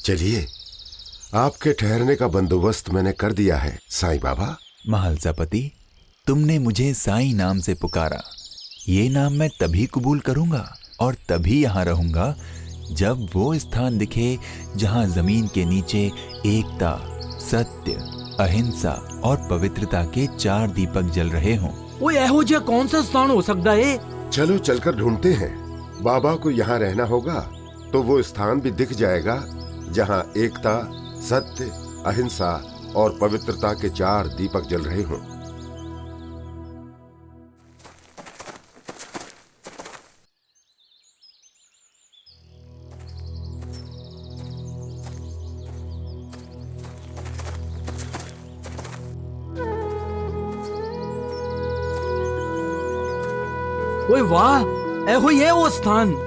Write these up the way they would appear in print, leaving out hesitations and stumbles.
चलिए, आपके ठहरने का बंदोबस्त मैंने कर दिया है साईं बाबा। महालसापति, तुमने मुझे साईं नाम से पुकारा। ये नाम मैं तभी कबूल करूंगा और तभी यहाँ रहूंगा जब वो स्थान दिखे जहाँ जमीन के नीचे एकता, सत्य, अहिंसा और पवित्रता के 4 दीपक जल रहे हों। वो एहो जिहा कौन सा स्थान हो सकता है? चलो चलकर ढूंढते हैं। बाबा को यहाँ रहना होगा तो वो स्थान भी दिख जाएगा जहाँ एकता, सत्य, अहिंसा और पवित्रता के 4 दीपक जल रहे हों। ओए वाह, एहो ये वो स्थान।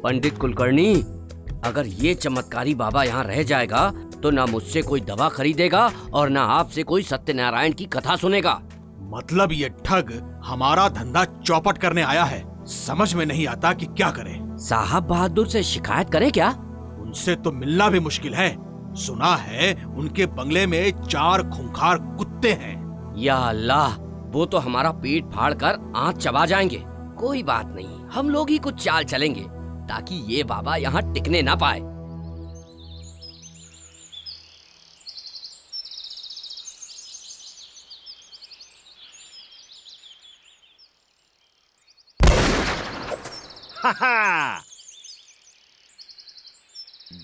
पंडित कुलकर्णी, अगर ये चमत्कारी बाबा यहाँ रह जाएगा तो ना मुझसे कोई दवा खरीदेगा और ना आपसे कोई सत्यनारायण की कथा सुनेगा। मतलब ये ठग हमारा धंधा चौपट करने आया है। समझ में नहीं आता कि क्या करें। साहब बहादुर से शिकायत करें क्या? उनसे तो मिलना भी मुश्किल है। सुना है उनके बंगले में 4 खूंखार कुत्ते हैं। या अल्लाह, वो तो हमारा पेट फाड़ कर आँख चबा जाएंगे। कोई बात नहीं, हम लोग ही कुछ चाल चलेंगे ताकि ये बाबा यहाँ टिकने ना पाए।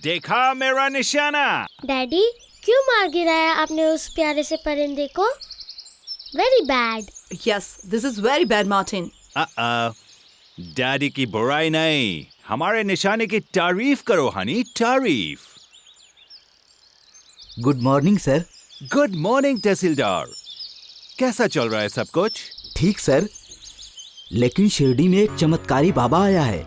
देखा मेरा निशाना? डैडी, क्यों मार गिराया आपने उस प्यारे से परिंदे को? Very bad. Yes, this is very bad, Martin. Daddy की बुराई नहीं, हमारे निशाने की तारीफ करो हनी, तारीफ। Good morning sir. Good morning tehsildar. कैसा चल रहा है सब कुछ? ठीक सर, लेकिन शिरडी में एक चमत्कारी बाबा आया है।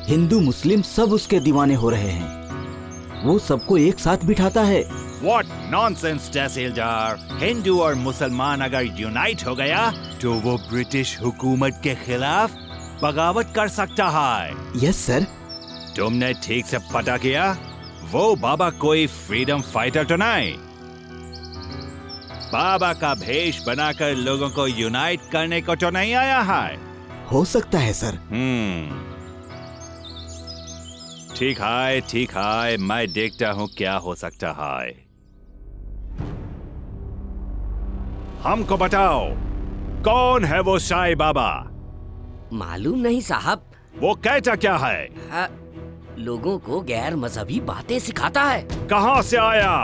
हिंदू मुस्लिम सब उसके दीवाने हो रहे हैं। वो सबको एक साथ बिठाता है। What nonsense तहसीलदार। हिंदू और मुसलमान अगर यूनाइट हो गया तो वो ब्रिटिश हुकूमत के खिलाफ बगावत कर सकता है। Yes sir. तुमने ठीक से पता किया? वो बाबा कोई फ्रीडम फाइटर तो नहीं। बाबा का भेष बनाकर लोगों को यूनाइट करने को तो नहीं आया है। हो सकता है सर। ठीक है, मैं देखता हूँ क्या हो सकता है। हमको बताओ, कौन है वो साईं बाबा? मालूम नहीं साहब। वो कहता क्या है? लोगों को गैर मजहबी बातें सिखाता है। कहाँ से आया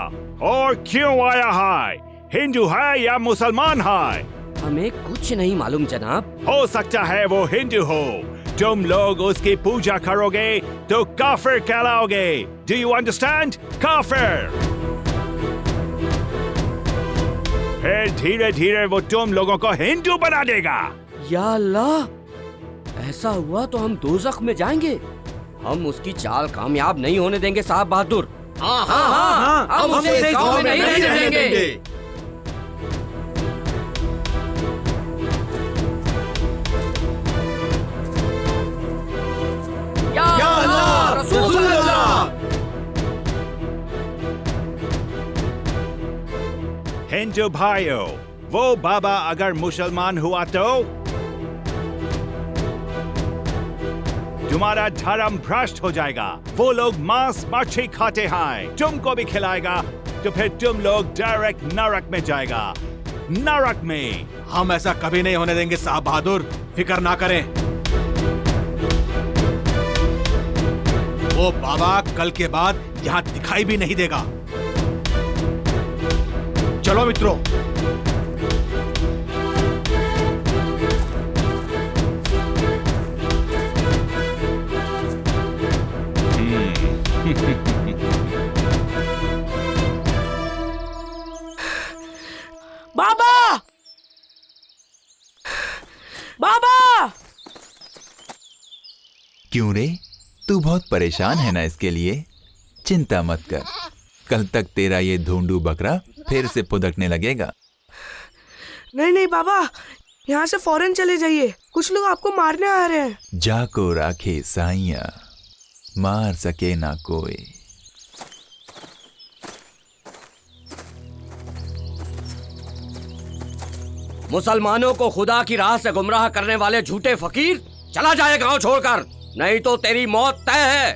और क्यों आया है? हिंदू है या मुसलमान है? हमें कुछ नहीं मालूम जनाब। हो सकता है वो हिंदू हो। तुम लोग उसकी पूजा करोगे तो काफिर कहलाओगे। Do you understand? काफिर। फिर धीरे धीरे वो तुम लोगों को हिंदू बना देगा। या अल्लाह, ऐसा हुआ तो हम दोज़ख में जाएंगे। हम उसकी चाल कामयाब नहीं होने देंगे साहब बहादुर। हाँ, हम उसे इस गांव में नहीं रहने देंगे। या अल्लाह, रसूल अल्लाह। हिंदू भाइयों, वो बाबा अगर मुसलमान हुआ तो तुम्हारा धर्म भ्रष्ट हो जाएगा। वो लोग मांस मच्छी खाते हैं, तुमको भी खिलाएगा तो फिर तुम लोग डायरेक्ट नरक में जाएगा। नरक में। हम ऐसा कभी नहीं होने देंगे साहब बहादुर, फिक्र ना करें। वो बाबा कल के बाद यहाँ दिखाई भी नहीं देगा। चलो मित्रों। बाबा, बाबा। क्यों रे, तू बहुत परेशान है ना इसके लिए? चिंता मत कर, कल तक तेरा ये ढूंढू बकरा फिर से पुदकने लगेगा। नहीं बाबा, यहाँ से फौरन चले जाइए। कुछ लोग आपको मारने आ रहे हैं। जाको राखे साइया, मार सके ना कोई। मुसलमानों को खुदा की राह से गुमराह करने वाले झूठे फकीर, चला जाए गांव छोड़कर, नहीं तो तेरी मौत तय है।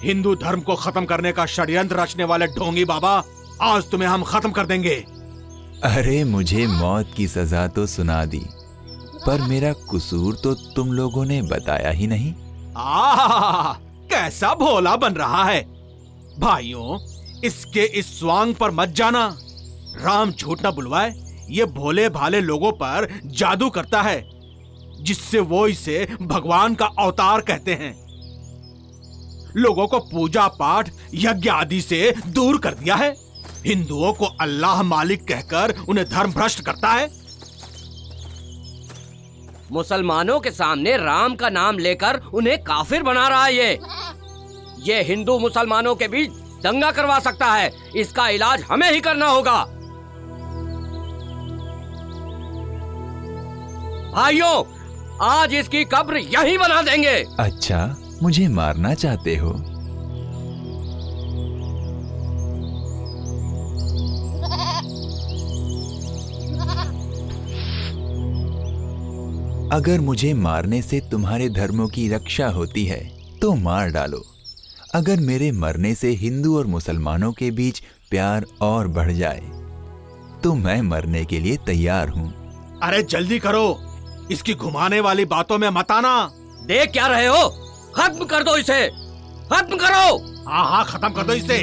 हिंदू धर्म को खत्म करने का षड्यंत्र रचने वाले ढोंगी बाबा, आज तुम्हें हम खत्म कर देंगे। अरे मुझे मौत की सजा तो सुना दी, पर मेरा कसूर तो तुम लोगों ने बताया ही नहीं। कैसा भोला बन रहा है। भाइयों, इसके इस स्वांग पर मत जाना। राम झूठ न बुलवाए, ये भोले भाले लोगों पर जादू करता है, जिससे वो इसे भगवान का अवतार कहते हैं। लोगों को पूजा पाठ यज्ञ आदि से दूर कर दिया है। हिंदुओं को अल्लाह मालिक कहकर उन्हें धर्म भ्रष्ट करता है। मुसलमानों के सामने राम का नाम लेकर उन्हें काफिर बना रहा है। ये हिंदू मुसलमानों के बीच दंगा करवा सकता है। इसका इलाज हमें ही करना होगा। भाइयों, आज इसकी कब्र यहीं बना देंगे। अच्छा, मुझे मारना चाहते हो? अगर मुझे मारने से तुम्हारे धर्मों की रक्षा होती है तो मार डालो। अगर मेरे मरने से हिंदू और मुसलमानों के बीच प्यार और बढ़ जाए तो मैं मरने के लिए तैयार हूँ। अरे जल्दी करो, इसकी घुमाने वाली बातों में मत आना। देख क्या रहे हो? खत्म कर दो इसे, खत्म करो। हाँ हाँ, खत्म कर दो इसे।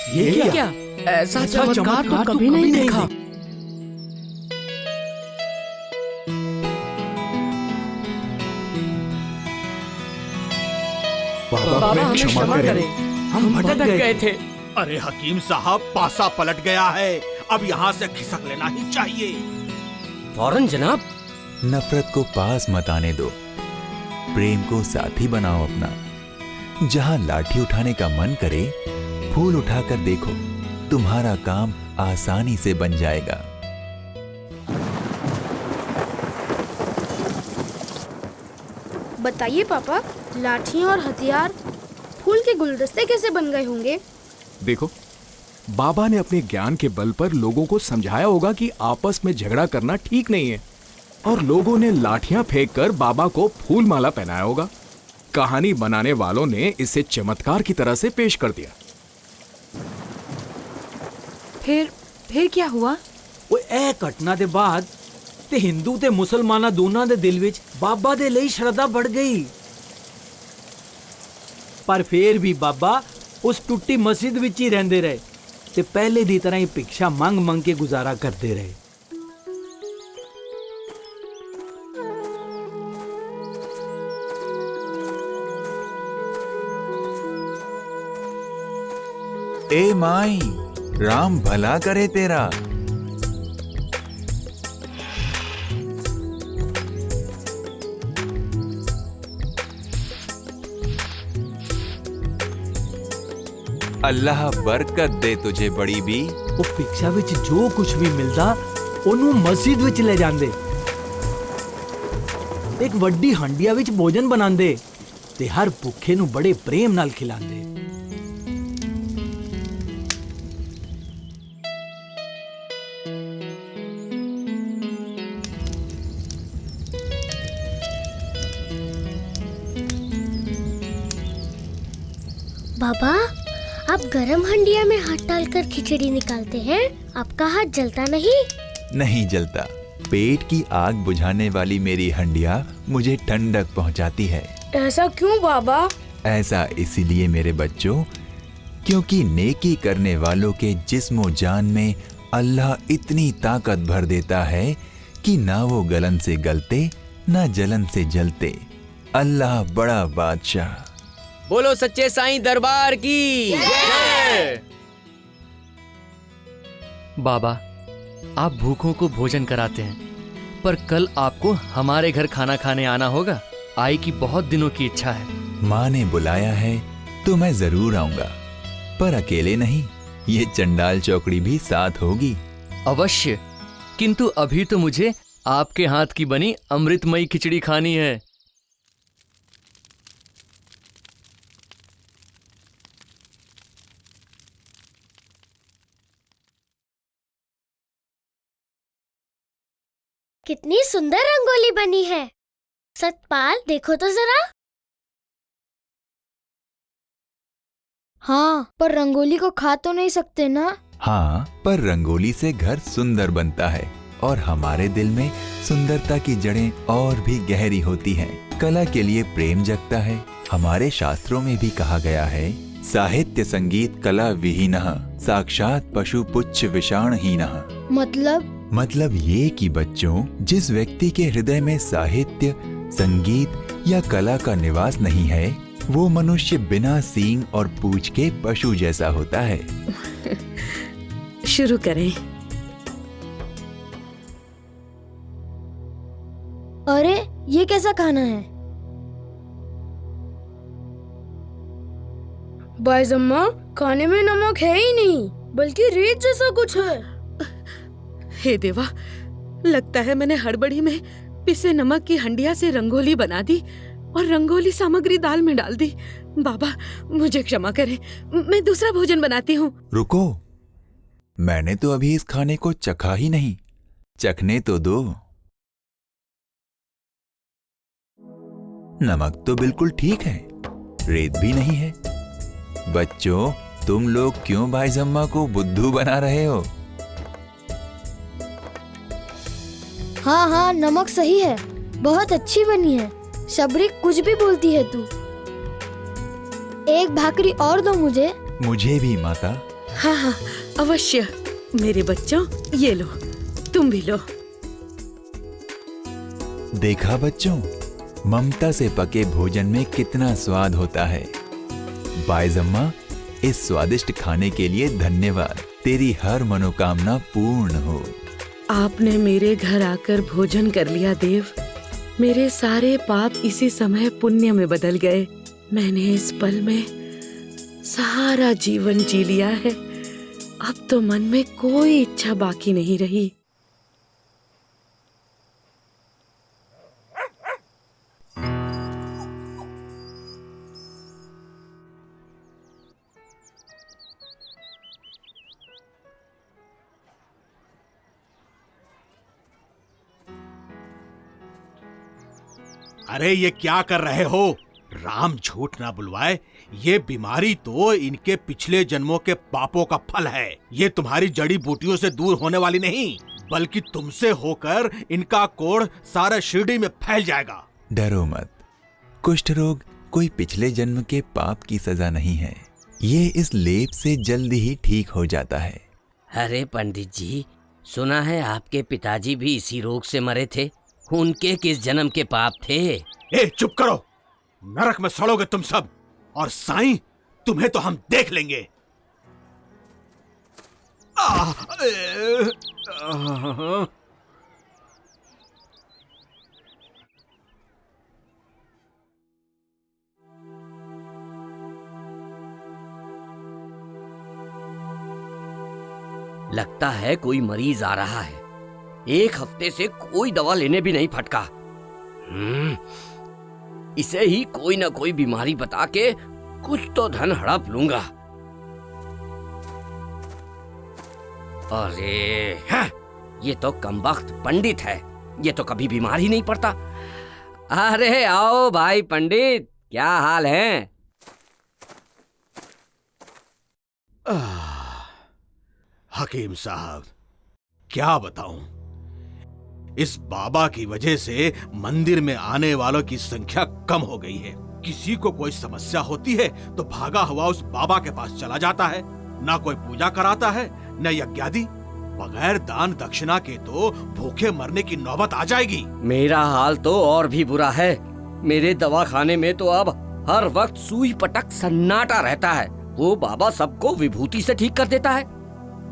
ये क्या? ऐसा चमत्कार तो कभी नहीं देखा। बाबा हमें क्षमा करें, हम भटक गए थे। अरे हकीम साहब, पासा पलट गया है, अब यहाँ से खिसक लेना ही चाहिए। फौरन जनाब। नफरत को पास मत आने दो, प्रेम को साथी बनाओ अपना। जहां लाठी उठाने का मन करे, फूल उठाकर देखो, तुम्हारा काम आसानी से बन जाएगा। बताइए पापा, लाठियाँ और हथियार फूल के गुलदस्ते कैसे बन गए होंगे? देखो, बाबा ने अपने ज्ञान के बल पर लोगों को समझाया होगा कि आपस में झगड़ा करना ठीक नहीं है, और लोगों ने लाठियां फेंककर बाबा को फूल माला पहनाया होगा। कहानी बनाने वालों ने इसे चमत्कार की तरह से पेश कर दिया। फिर क्या हुआ? ਉਹ ਇਹ ਘਟਨਾ ਦੇ ਬਾਅਦ ਤੇ ਹਿੰਦੂ ਤੇ ਮੁਸਲਮਾਨਾਂ ਦੋਨਾਂ ਦੇ ਦਿਲ ਵਿੱਚ ਬਾਬਾ ਦੇ ਲਈ ਸ਼ਰਧਾ ਵੱਧ ਗਈ। ਪਰ ਫੇਰ ਵੀ ਬਾਬਾ ਉਸ ਟੁੱਟੀ ਮਸਜਿਦ ਵਿੱਚ ਹੀ ਰਹਿੰਦੇ ਰਹੇ ਤੇ ਪਹਿਲੇ ਦੀ ਤਰ੍ਹਾਂ ਹੀ ਭਿਕਸ਼ਾ ਮੰਗ ਕੇ ਗੁਜ਼ਾਰਾ ਕਰਦੇ ਰਹੇ। ए माई, राम भला करे तेरा। अल्लाह बरकत दे तुझे बड़ी बी। ਉਹ ਭਿਕਸ਼ਾ ਵਿੱਚ ਜੋ ਕੁਝ ਵੀ ਮਿਲਦਾ ਉਹਨੂੰ ਮਸਜਿਦ ਵਿੱਚ ਲੈ ਜਾਂਦੇ, ਇੱਕ ਵੱਡੀ ਹੰਡਿਆ ਵਿੱਚ ਭੋਜਨ ਬਣਾਉਂਦੇ ਤੇ ਹਰ ਭੁੱਖੇ ਨੂੰ ਬੜੇ ਪ੍ਰੇਮ ਨਾਲ ਖਿਲਾਉਂਦੇ। बाबा, आप गरम हंडिया में हाथ डालकर खिचड़ी निकालते हैं, आपका हाथ जलता नहीं? नहीं जलता। पेट की आग बुझाने वाली मेरी हंडिया मुझे ठंडक पहुंचाती है। ऐसा क्यों बाबा? ऐसा इसीलिए मेरे बच्चों, क्योंकि नेकी करने वालों के जिस्म जान में अल्लाह इतनी ताकत भर देता है कि ना वो गलन से गलते ना जलन से जलते। अल्लाह बड़ा बादशाह। बोलो सच्चे साईं दरबार की जय। बाबा, आप भूखों को भोजन कराते हैं, पर कल आपको हमारे घर खाना खाने आना होगा। आई की बहुत दिनों की इच्छा है। माँ ने बुलाया है तो मैं जरूर आऊंगा, पर अकेले नहीं, ये चंडाल चौकड़ी भी साथ होगी। अवश्य, किंतु अभी तो मुझे आपके हाथ की बनी अमृतमयी खिचड़ी खानी है। कितनी सुंदर रंगोली बनी है। सतपाल, देखो तो जरा। हाँ, पर रंगोली को खा तो नहीं सकते ना। हाँ, पर रंगोली से घर सुंदर बनता है और हमारे दिल में सुंदरता की जड़ें और भी गहरी होती हैं। कला के लिए प्रेम जगता है। हमारे शास्त्रों में भी कहा गया है, साहित्य संगीत कला विहीनः साक्षात पशु पुच्छ विषाणहीनः। मतलब ये कि बच्चों, जिस व्यक्ति के हृदय में साहित्य, संगीत या कला का निवास नहीं है, वो मनुष्य बिना सींग और पूंछ के पशु जैसा होता है। शुरू करें। अरे, ये कैसा खाना है? बाईजम्मा, खाने में नमक है ही नहीं, बल्कि रेत जैसा कुछ है। हे देवा, लगता है मैंने हड़बड़ी में पिसे नमक की हंडिया से रंगोली बना दी और रंगोली सामग्री दाल में डाल दी। बाबा, मुझे क्षमा करें, मैं दूसरा भोजन बनाती हूँ। रुको, मैंने तो अभी इस खाने को चखा ही नहीं, चखने तो दो। नमक तो बिल्कुल ठीक है, रेत भी नहीं है। बच्चों, तुम लोग क्यों भाईजम्मा को बुद्धू बना रहे हो? हाँ, नमक सही है, बहुत अच्छी बनी है। शबरी, कुछ भी बोलती है तू। एक भाकरी और दो मुझे। मुझे भी माता। हाँ, अवश्य। मेरे बच्चों, ये लो, तुम भी लो। देखा बच्चों, ममता से पके भोजन में कितना स्वाद होता है। बाईजम्मा, इस स्वादिष्ट खाने के लिए धन्यवाद। तेरी हर मनोकामना पूर्ण हो। आपने मेरे घर आकर भोजन कर लिया देव। मेरे सारे पाप इसी समय पुण्य में बदल गए। मैंने इस पल में सारा जीवन जी लिया है। अब तो मन में कोई इच्छा बाकी नहीं रही। अरे ये क्या कर रहे हो? राम झूठ ना बुलवाए, ये बीमारी तो इनके पिछले जन्मों के पापों का फल है। ये तुम्हारी जड़ी बूटियों से दूर होने वाली नहीं, बल्कि तुमसे होकर इनका कोढ़ सारा शिरडी में फैल जाएगा। डरो मत, कुष्ठ रोग कोई पिछले जन्म के पाप की सजा नहीं है। ये इस लेप से जल्द ही ठीक हो जाता है। अरे पंडित जी, सुना है आपके पिताजी भी इसी रोग से मरे थे। उनके किस जन्म के पाप थे? ए, चुप करो, नरक में सड़ोगे तुम सब, और साईं, तुम्हें तो हम देख लेंगे। लगता है कोई मरीज आ रहा है। एक हफ्ते से कोई दवा लेने भी नहीं फटका। इसे ही कोई ना कोई बीमारी बता के कुछ तो धन हड़प लूंगा। अरे ये तो कमबख्त पंडित है, ये तो कभी बीमार ही नहीं पड़ता। अरे आओ भाई पंडित, क्या हाल है? हकीम साहब, क्या बताऊं, इस बाबा की वजह से मंदिर में आने वालों की संख्या कम हो गई है। किसी को कोई समस्या होती है तो भागा हुआ उस बाबा के पास चला जाता है। ना कोई पूजा कराता है, न यज्ञादि। बगैर दान दक्षिणा के तो भूखे मरने की नौबत आ जाएगी। मेरा हाल तो और भी बुरा है। मेरे दवाखाने में तो अब हर वक्त सुई पटक सन्नाटा रहता है। वो बाबा सबको विभूति से ठीक कर देता है।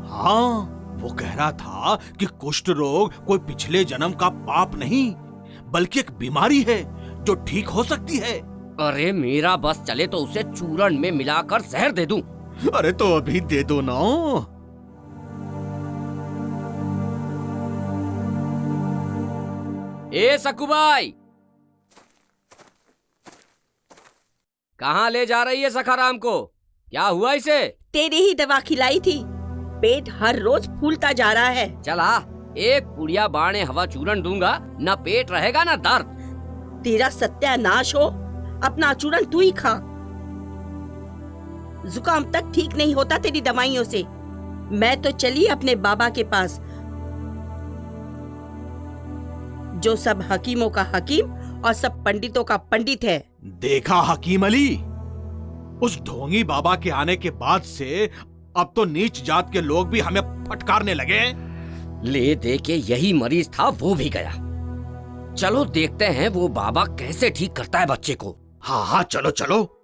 हाँ, वो कह रहा था कि कुष्ठ रोग कोई पिछले जन्म का पाप नहीं, बल्कि एक बीमारी है जो ठीक हो सकती है। अरे मेरा बस चले तो उसे चूर्ण में मिलाकर जहर दे दूं। अरे तो अभी दे दो ना। ए सकुबाई, कहाँ ले जा रही है सखाराम को? क्या हुआ इसे? तेरी ही दवा खिलाई थी, पेट हर रोज फूलता जा रहा है। चला, एक पुड़िया बाणे हवा चूर्ण दूंगा, न पेट रहेगा न दर्द। तेरा सत्यानाश हो, अपना चूर्ण तू ही खा। जुकाम तक ठीक नहीं होता तेरी दवाइयों से। मैं तो चली अपने बाबा के पास, जो सब हकीमों का हकीम और सब पंडितों का पंडित है। देखा हकीम अली, उस ढोंगी बाबा के आने के बाद से अब तो नीच जात के लोग भी हमें फटकारने लगे। ले दे के यही मरीज था, वो भी गया। चलो देखते हैं वो बाबा कैसे ठीक करता है बच्चे को। हाँ हाँ, चलो चलो।